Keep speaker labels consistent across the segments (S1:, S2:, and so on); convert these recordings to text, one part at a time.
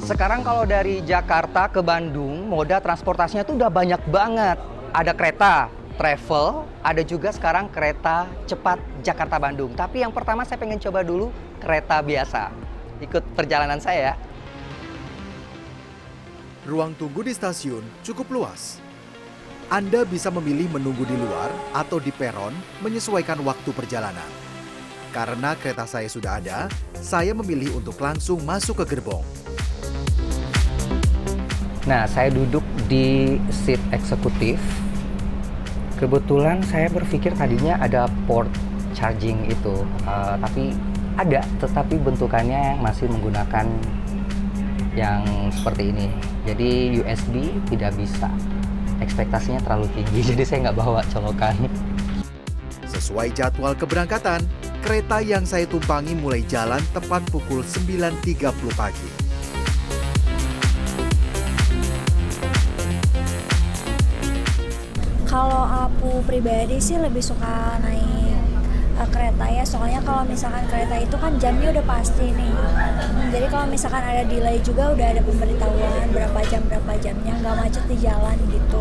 S1: Sekarang kalau dari Jakarta ke Bandung, moda transportasinya tuh udah banyak banget. Ada kereta, travel, ada juga sekarang kereta cepat Jakarta-Bandung. Tapi yang pertama saya pengen coba dulu kereta biasa. Ikut perjalanan saya ya.
S2: Ruang tunggu di stasiun cukup luas. Anda bisa memilih menunggu di luar atau di peron menyesuaikan waktu perjalanan. Karena kereta saya sudah ada, saya memilih untuk langsung masuk ke gerbong.
S1: Nah, saya duduk di seat eksekutif. Kebetulan saya berpikir tadinya ada port charging itu, tapi ada, tetapi bentukannya masih menggunakan yang seperti ini. Jadi USB tidak bisa. Ekspektasinya terlalu tinggi, jadi saya nggak bawa colokan.
S2: Sesuai jadwal keberangkatan, kereta yang saya tumpangi mulai jalan tepat pukul 9.30 pagi.
S3: Kalau aku pribadi sih lebih suka naik kereta ya, soalnya kalau misalkan kereta itu kan jamnya udah pasti nih. Jadi kalau misalkan ada delay juga udah ada pemberitahuan berapa jamnya, nggak macet di jalan gitu.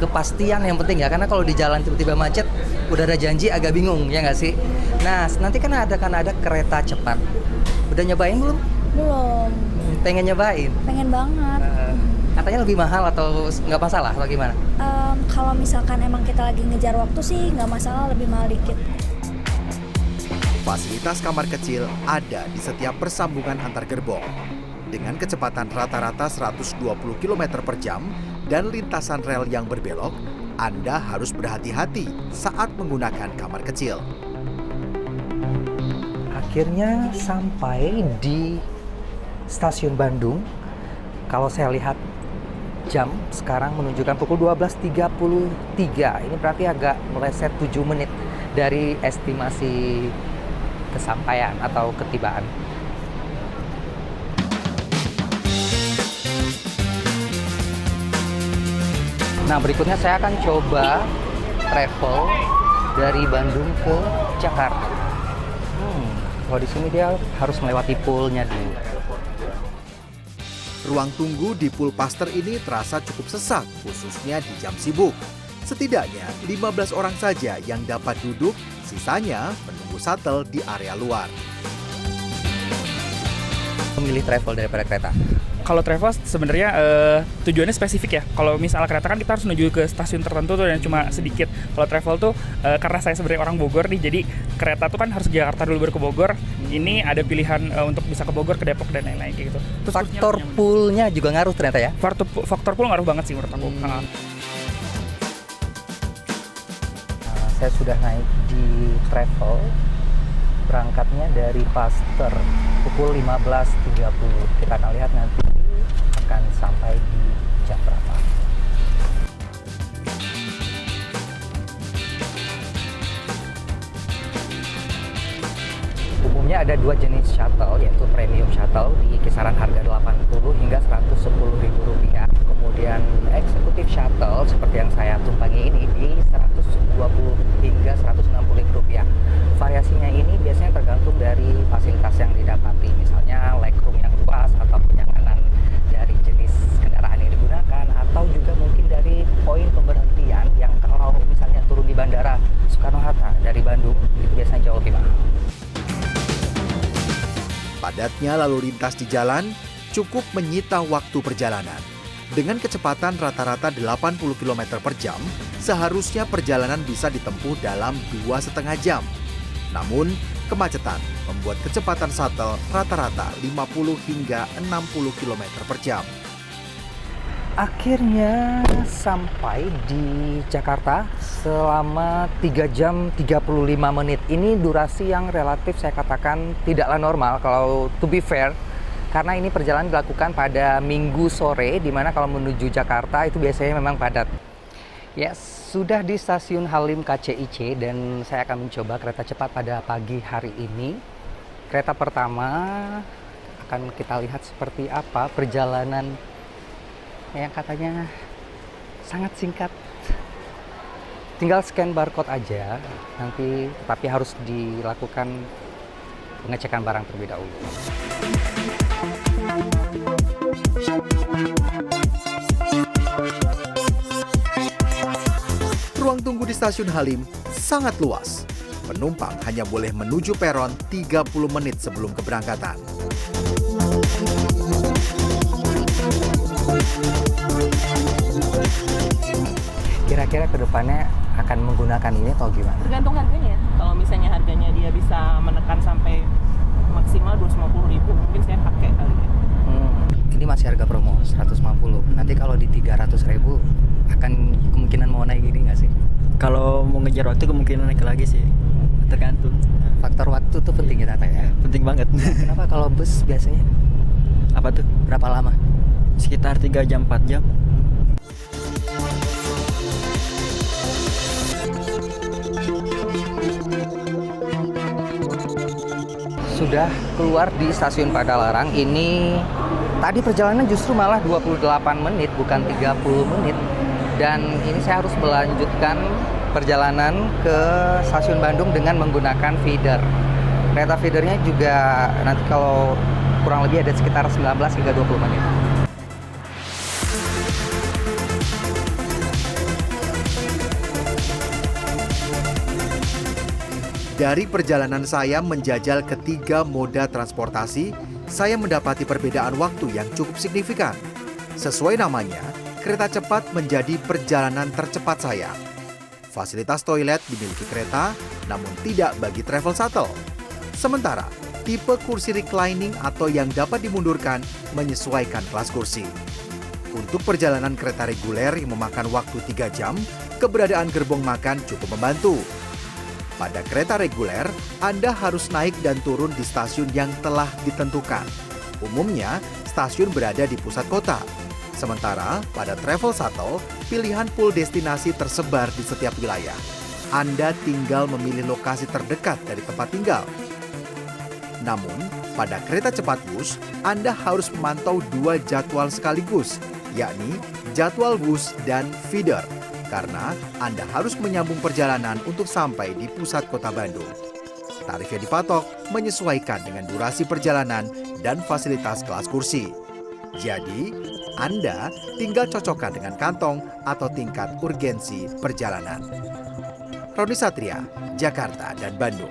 S1: Kepastian yang penting ya, karena kalau di jalan tiba-tiba macet, udah ada janji agak bingung ya nggak sih? Nah, nanti kan ada kereta cepat. Udah nyobain belum?
S3: Belum.
S1: Pengen nyobain?
S3: Pengen banget.
S1: Katanya lebih mahal atau nggak masalah atau gimana?
S3: Kalau misalkan emang kita lagi ngejar waktu sih nggak masalah, lebih mahal dikit.
S2: Fasilitas kamar kecil ada di setiap persambungan antar gerbong. Dengan kecepatan rata-rata 120 km per jam dan lintasan rel yang berbelok, Anda harus berhati-hati saat menggunakan kamar kecil.
S1: Akhirnya sampai di stasiun Bandung. Kalau saya lihat jam sekarang menunjukkan pukul 12.33. Ini berarti agak meleset 7 menit dari estimasi kesampaian atau ketibaan. Nah, berikutnya saya akan coba travel dari Bandung ke Jakarta. Kalau di sini dia harus melewati poolnya dulu.
S2: Ruang tunggu di Pool Paster ini terasa cukup sesak, khususnya di jam sibuk. Setidaknya 15 orang saja yang dapat duduk, sisanya menunggu shuttle di area luar.
S1: Memilih travel daripada kereta.
S4: Kalau travel sebenarnya tujuannya spesifik ya. Kalau misalnya kereta kan kita harus menuju ke stasiun tertentu tuh yang cuma sedikit. Kalau travel tuh karena saya sebenarnya orang Bogor nih, jadi kereta tuh kan harus ke Jakarta dulu baru ke Bogor. Ini ada pilihan untuk bisa ke Bogor, ke Depok dan lain-lain kayak gitu. Terus
S1: Faktor poolnya juga ngaruh ternyata ya?
S4: Faktor pool ngaruh banget sih menurut aku.
S1: Saya sudah naik di travel, berangkatnya dari Paster pukul 15.30. Kita akan lihat nanti akan sampai di jam berapa. Umumnya ada dua jenis shuttle, yaitu premium shuttle di kisaran harga 80 hingga 110 ribu rupiah. Kemudian eksekutif shuttle seperti yang saya tumpangi ini di 120 hingga 160 ribu rupiah. Variasinya ini biasanya tergantung dari fasilitas yang didapati, misalnya legroom yang luas atau penyanganan dari jenis kendaraan yang digunakan, atau juga mungkin dari poin pemberhentian yang kalau misalnya turun di Bandara Soekarno-Hatta dari Bandung itu biasanya jauh lebih mahal.
S2: Padatnya lalu lintas di jalan cukup menyita waktu perjalanan. Dengan kecepatan rata-rata 80 km per jam, seharusnya perjalanan bisa ditempuh dalam 2,5 jam. Namun, kemacetan membuat kecepatan shuttle rata-rata 50 hingga 60 km per jam.
S1: Akhirnya sampai di Jakarta selama 3 jam 35 menit. Ini durasi yang relatif saya katakan tidaklah normal kalau to be fair. Karena ini perjalanan dilakukan pada Minggu sore, di mana kalau menuju Jakarta itu biasanya memang padat. Yes, sudah di stasiun Halim KCIC dan saya akan mencoba kereta cepat pada pagi hari ini. Kereta pertama akan kita lihat seperti apa perjalanan yang katanya sangat singkat. Tinggal scan barcode aja nanti, tapi harus dilakukan pengecekan barang terlebih dahulu.
S2: Ruang tunggu di stasiun Halim sangat luas. Penumpang hanya boleh menuju peron 30 menit sebelum keberangkatan.
S1: Kira-kira kedepannya akan menggunakan ini atau gimana?
S5: Tergantung harganya. Kalau misalnya harganya dia bisa menekan sampai maksimal 250.000, mungkin saya pakai kali ya.
S1: Ini masih harga promo 150. Nanti kalau di 300.000 akan kemungkinan mau naik gini nggak sih?
S6: Kalau mau ngejar waktu kemungkinan naik lagi sih. Tergantung.
S1: Faktor waktu tuh penting ya Tata ya.
S6: Penting banget.
S1: Kenapa kalau bus biasanya
S6: Apa tuh?
S1: berapa lama?
S6: Sekitar 3 jam 4 jam.
S1: Sudah keluar di stasiun Padalarang. Ini tadi perjalanan justru malah 28 menit bukan 30 menit. Dan ini saya harus melanjutkan perjalanan ke stasiun Bandung dengan menggunakan feeder. Kereta feedernya juga nanti kalau kurang lebih ada sekitar 19 hingga 20 menit.
S2: Dari perjalanan saya menjajal ketiga moda transportasi, saya mendapati perbedaan waktu yang cukup signifikan. Sesuai namanya, kereta cepat menjadi perjalanan tercepat saya. Fasilitas toilet dimiliki kereta, namun tidak bagi travel shuttle. Sementara, tipe kursi reclining atau yang dapat dimundurkan menyesuaikan kelas kursi. Untuk perjalanan kereta reguler yang memakan waktu 3 jam, keberadaan gerbong makan cukup membantu. Pada kereta reguler, Anda harus naik dan turun di stasiun yang telah ditentukan. Umumnya, stasiun berada di pusat kota. Sementara pada travel shuttle, pilihan pool destinasi tersebar di setiap wilayah. Anda tinggal memilih lokasi terdekat dari tempat tinggal. Namun, pada kereta cepat bus, Anda harus memantau 2 jadwal sekaligus, yakni jadwal bus dan feeder, karena Anda harus menyambung perjalanan untuk sampai di pusat kota Bandung. Tarif yang dipatok menyesuaikan dengan durasi perjalanan dan fasilitas kelas kursi. Jadi, Anda tinggal cocokkan dengan kantong atau tingkat urgensi perjalanan. Roni Satria, Jakarta dan Bandung.